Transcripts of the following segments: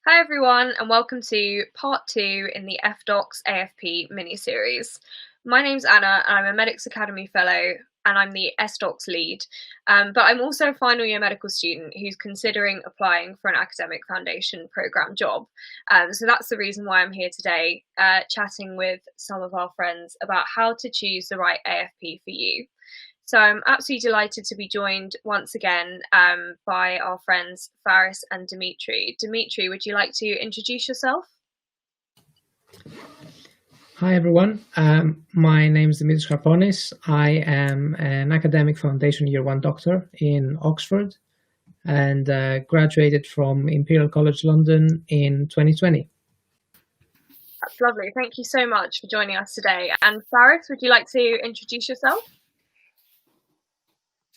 Hi everyone, and welcome to part 2 in the FDocs AFP mini-series. My name's Anna, and I'm a Medics.Academy fellow, and I'm the SDocs lead. But I'm also a final year medical student who's considering applying for an academic foundation programme job. So that's the reason why I'm here today, chatting with some of our friends about how to choose the right AFP for you. So I'm absolutely delighted to be joined once again by our friends Faris and Dimitri. Dimitri, would you like to introduce yourself? Hi everyone, my name is Dimitrios Karponis. I am an academic foundation year 1 doctor in Oxford and graduated from Imperial College London in 2020. That's lovely. Thank you so much for joining us today. And Faris, would you like to introduce yourself?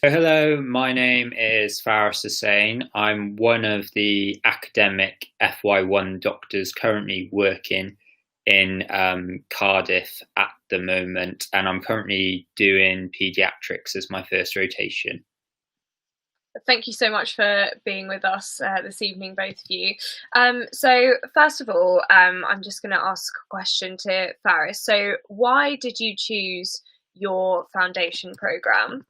So hello, my name is Faris Hussain. I'm one of the academic FY1 doctors currently working in Cardiff at the moment, and I'm currently doing paediatrics as my first rotation. Thank you so much for being with us this evening, both of you. So first of all, I'm just going to ask a question to Faris. So why did you choose your foundation programme?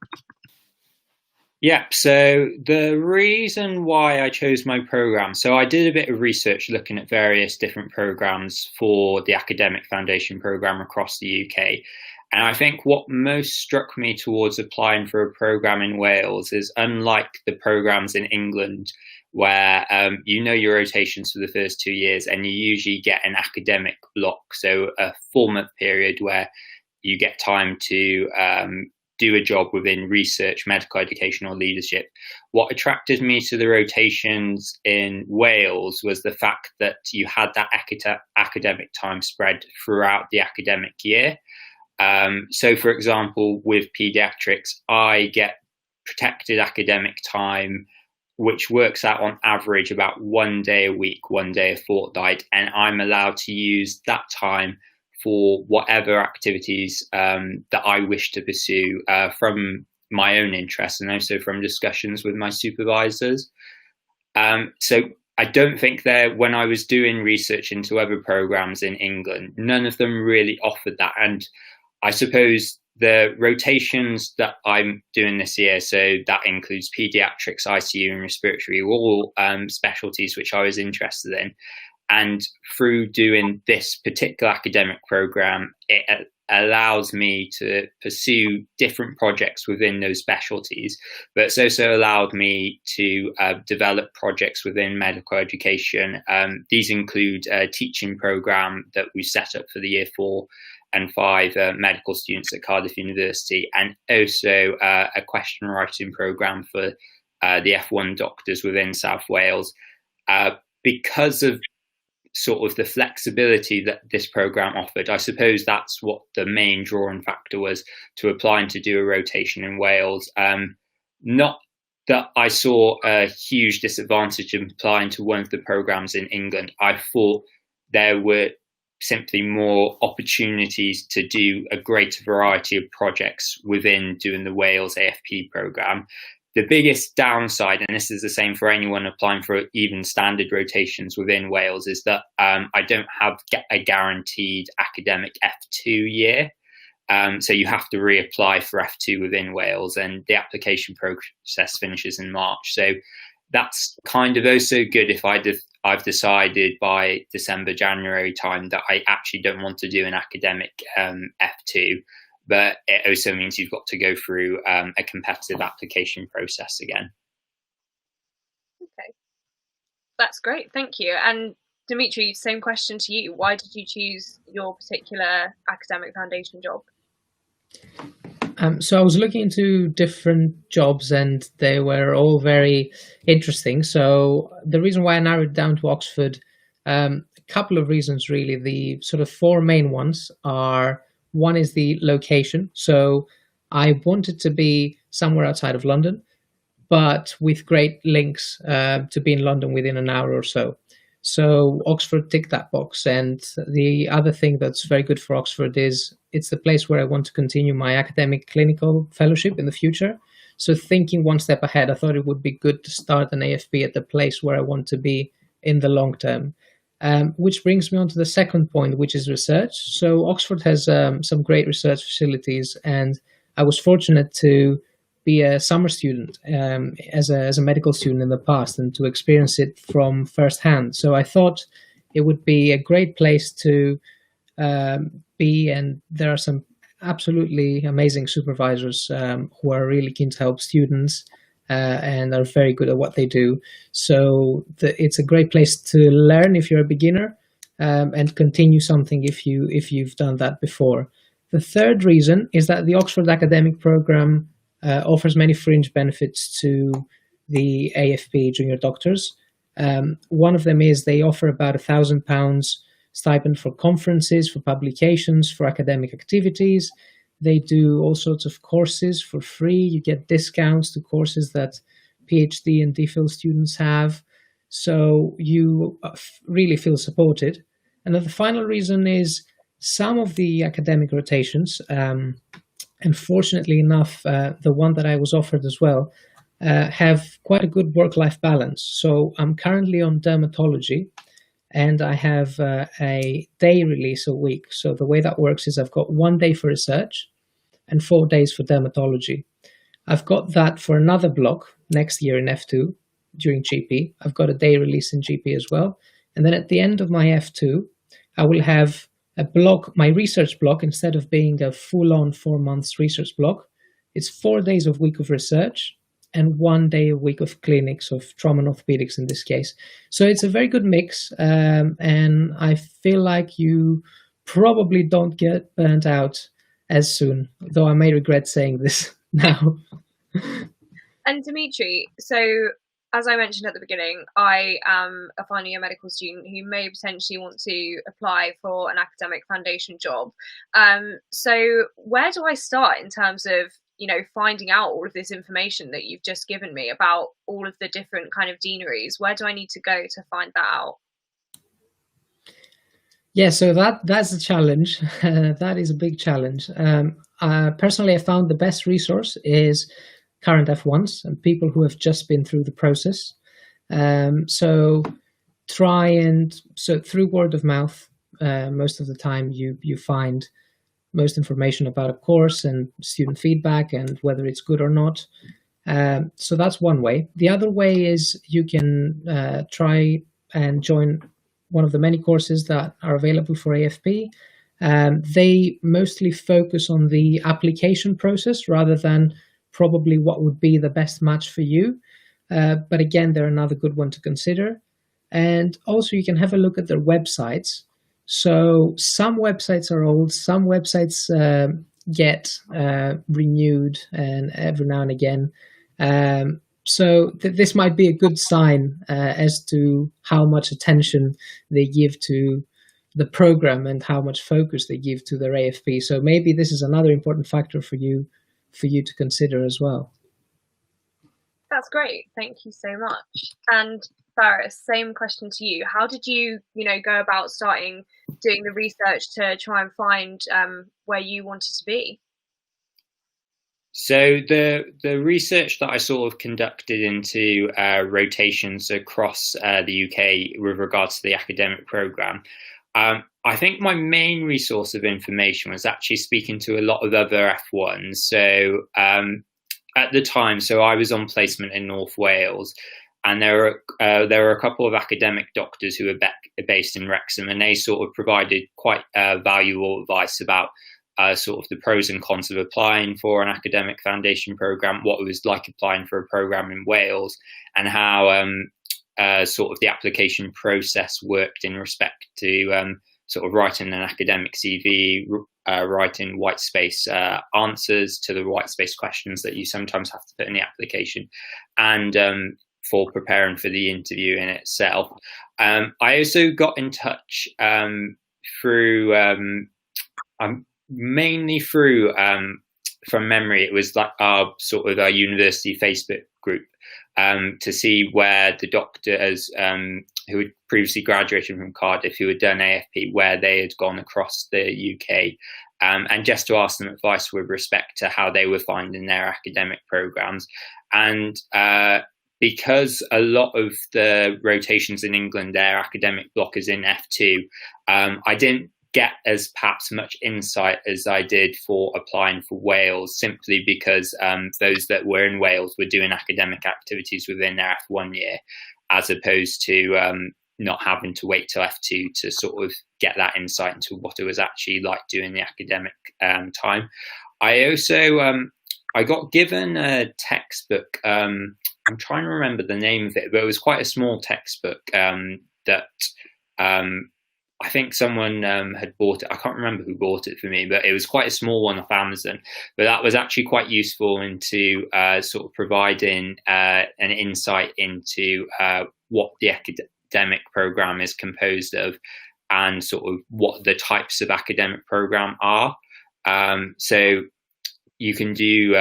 Yeah, so the reason why I chose my programme, so I did a bit of research looking at various different programmes for the academic foundation programme across the UK. And I think what most struck me towards applying for a programme in Wales is, unlike the programmes in England, where you know your rotations for the first 2 years and you usually get an academic block, so a 4-month period where you get time to do a job within research, medical education, or leadership. What attracted me to the rotations in Wales was the fact that you had that academic time spread throughout the academic year. So, for example, with paediatrics, I get protected academic time, which works out on average about 1 day a week, 1 day a fortnight, and I'm allowed to use that time for whatever activities that I wish to pursue from my own interests and also from discussions with my supervisors. So I don't think when I was doing research into other programs in England, none of them really offered that. And I suppose the rotations that I'm doing this year, so that includes paediatrics, ICU and respiratory, all specialties which I was interested in. And through doing this particular academic programme, it allows me to pursue different projects within those specialties, but it's also allowed me to develop projects within medical education. These include a teaching programme that we set up for the year 4 and 5 medical students at Cardiff University, and also a question writing programme for the F1 doctors within South Wales. Because of sort of the flexibility that this programme offered, I suppose that's what the main drawing factor was to applying to do a rotation in Wales. Not that I saw a huge disadvantage in applying to one of the programmes in England. I thought there were simply more opportunities to do a greater variety of projects within doing the Wales AFP programme. The biggest downside, and this is the same for anyone applying for even standard rotations within Wales, is that I don't have a guaranteed academic F2 year. So you have to reapply for F2 within Wales, and the application process finishes in March. So that's kind of also good if I've decided by December, January time that I actually don't want to do an academic F2. But it also means you've got to go through a competitive application process again. Okay, that's great, thank you. And Dimitri, same question to you. Why did you choose your particular academic foundation job? So I was looking into different jobs and they were all very interesting. So the reason why I narrowed it down to Oxford, a couple of reasons really. The sort of 4 main ones are: one is the location. So I wanted to be somewhere outside of London, but with great links to be in London within an hour or so. So Oxford ticked that box. And the other thing that's very good for Oxford is it's the place where I want to continue my academic clinical fellowship in the future. So thinking one step ahead, I thought it would be good to start an AFP at the place where I want to be in the long term. Which brings me on to the second point, which is research. So Oxford has some great research facilities, and I was fortunate to be a summer student as a medical student in the past and to experience it from firsthand. So I thought it would be a great place to be, and there are some absolutely amazing supervisors who are really keen to help students and are very good at what they do. So it's a great place to learn if you're a beginner and continue something if you've done that before. The third reason is that the Oxford academic program offers many fringe benefits to the AFP junior doctors. One of them is they offer about £1,000 stipend for conferences, for publications, for academic activities. They do all sorts of courses for free. You get discounts to courses that PhD and DPhil students have. So you really feel supported. And then the final reason is some of the academic rotations, and fortunately enough, the one that I was offered as well, have quite a good work-life balance. So I'm currently on dermatology, and I have a day release a week. So the way that works is I've got 1 day for research and 4 days for dermatology. I've got that for another block next year in F2 during GP. I've got a day release in GP as well. And then at the end of my F2, I will have a block, my research block, instead of being a full-on 4 months research block, it's 4 days a week of research and 1 day a week of clinics, of trauma and orthopedics in this case. So it's a very good mix, and I feel like you probably don't get burnt out as soon, though I may regret saying this now. And Dimitri, so as I mentioned at the beginning, I am a final year medical student who may potentially want to apply for an academic foundation job. So where do I start in terms of, finding out all of this information that you've just given me about all of the different kind of deaneries? Where do I need to go to find that out? Yeah, so that's a challenge. That is a big challenge. Personally, I found the best resource is current F1s and people who have just been through the process. So through word of mouth, most of the time you find most information about a course and student feedback and whether it's good or not. So that's one way. The other way is you can try and join one of the many courses that are available for AFP. They mostly focus on the application process rather than probably what would be the best match for you. But again, they're another good one to consider. And also you can have a look at their websites. So some websites are old, some websites get renewed and every now and again. So this might be a good sign as to how much attention they give to the program and how much focus they give to their AFP. So maybe this is another important factor for you to consider as well. That's great. Thank you so much. And Faris, same question to you. How did you, go about starting doing the research to try and find where you wanted to be? So the research that I sort of conducted into rotations across the UK with regards to the academic programme, I think my main resource of information was actually speaking to a lot of other F1s. So at the time, so I was on placement in North Wales, and there were a couple of academic doctors who were based in Wrexham, and they sort of provided quite valuable advice about sort of the pros and cons of applying for an academic foundation programme, what it was like applying for a programme in Wales, and how sort of the application process worked in respect to sort of writing an academic CV, writing white space answers to the white space questions that you sometimes have to put in the application, and for preparing for the interview in itself. I also got in touch through mainly through from memory, it was like our sort of our university Facebook group to see where the doctors who had previously graduated from Cardiff, who had done AFP, where they had gone across the UK, and just to ask them advice with respect to how they were finding their academic programs. And because a lot of the rotations in England, their academic block is in F2, I didn't get as perhaps much insight as I did for applying for Wales, simply because those that were in Wales were doing academic activities within their F1 year, as opposed to not having to wait till F2 to sort of get that insight into what it was actually like doing the academic time. I also, I got given a textbook, I'm trying to remember the name of it, but it was quite a small textbook that I think someone had bought it. I can't remember who bought it for me, but it was quite a small one off Amazon. But that was actually quite useful into sort of providing an insight into what the academic program is composed of, and sort of what the types of academic program are. So you can do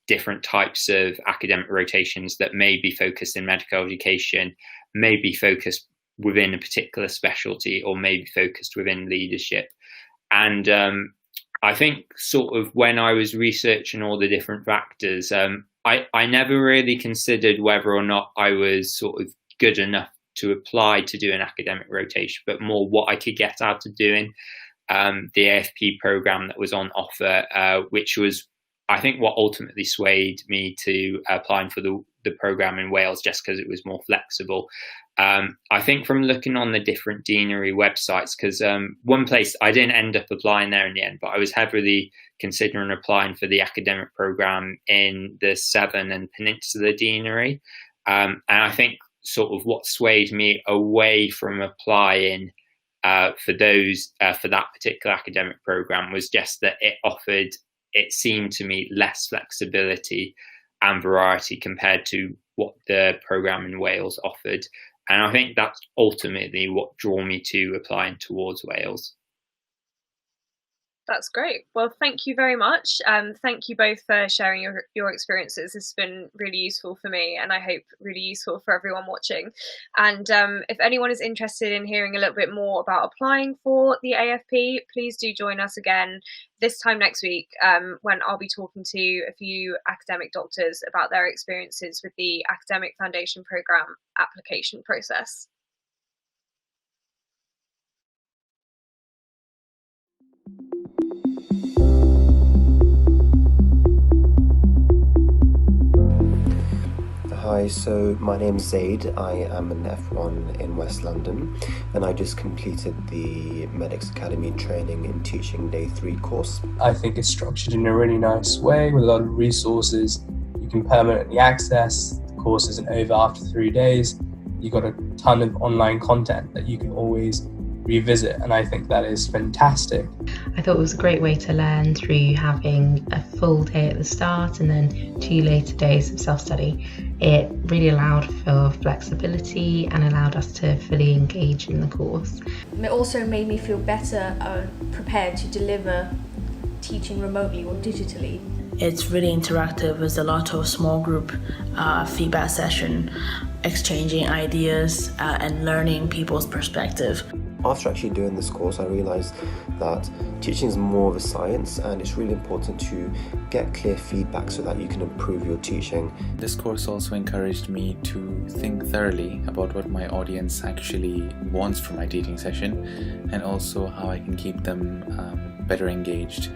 different types of academic rotations that may be focused in medical education, may be focused within a particular specialty, or maybe focused within leadership. And I think sort of when I was researching all the different factors, I never really considered whether or not I was sort of good enough to apply to do an academic rotation, but more what I could get out of doing the AFP program that was on offer, which was, I think, what ultimately swayed me to applying for the program in Wales, just because it was more flexible. I think from looking on the different deanery websites, because one place I didn't end up applying there in the end, but I was heavily considering applying for the academic program in the Severn and Peninsula Deanery. And I think sort of what swayed me away from applying for that particular academic program was just that it seemed to me less flexibility and variety compared to what the program in Wales offered. And I think that's ultimately what drew me to applying towards Wales. That's great. Well, thank you very much. Thank you both for sharing your experiences. This has been really useful for me, and I hope really useful for everyone watching. And if anyone is interested in hearing a little bit more about applying for the AFP, please do join us again this time next week, when I'll be talking to a few academic doctors about their experiences with the Academic Foundation Programme application process. Hi, so my name's Zaid. I am an F1 in West London, and I just completed the Medics.Academy training in teaching day 3 course. I think it's structured in a really nice way with a lot of resources you can permanently access. The course isn't over after 3 days. You've got a ton of online content that you can always revisit, and I think that is fantastic. I thought it was a great way to learn through having a full day at the start and then 2 later days of self-study. It really allowed for flexibility and allowed us to fully engage in the course. It also made me feel better prepared to deliver teaching remotely or digitally. It's really interactive. There's a lot of small group feedback session, exchanging ideas and learning people's perspective. After actually doing this course, I realised that teaching is more of a science, and it's really important to get clear feedback so that you can improve your teaching. This course also encouraged me to think thoroughly about what my audience actually wants from my teaching session, and also how I can keep them better engaged.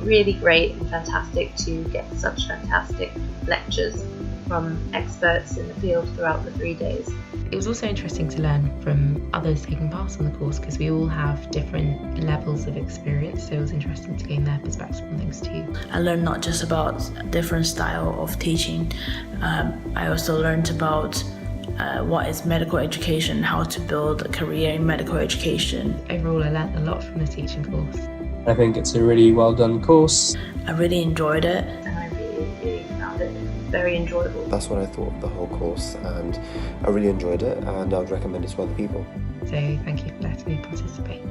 Really great and fantastic to get such fantastic lectures from experts in the field throughout the 3 days. It was also interesting to learn from others taking part on the course, because we all have different levels of experience, so it was interesting to gain their perspective on things too. I learned not just about a different style of teaching, I also learned about what is medical education, how to build a career in medical education. Overall, I learned a lot from the teaching course. I think it's a really well done course. I really enjoyed it. And I really found it very enjoyable. That's what I thought of the whole course, and I really enjoyed it, and I would recommend it to other people. So thank you for letting me participate.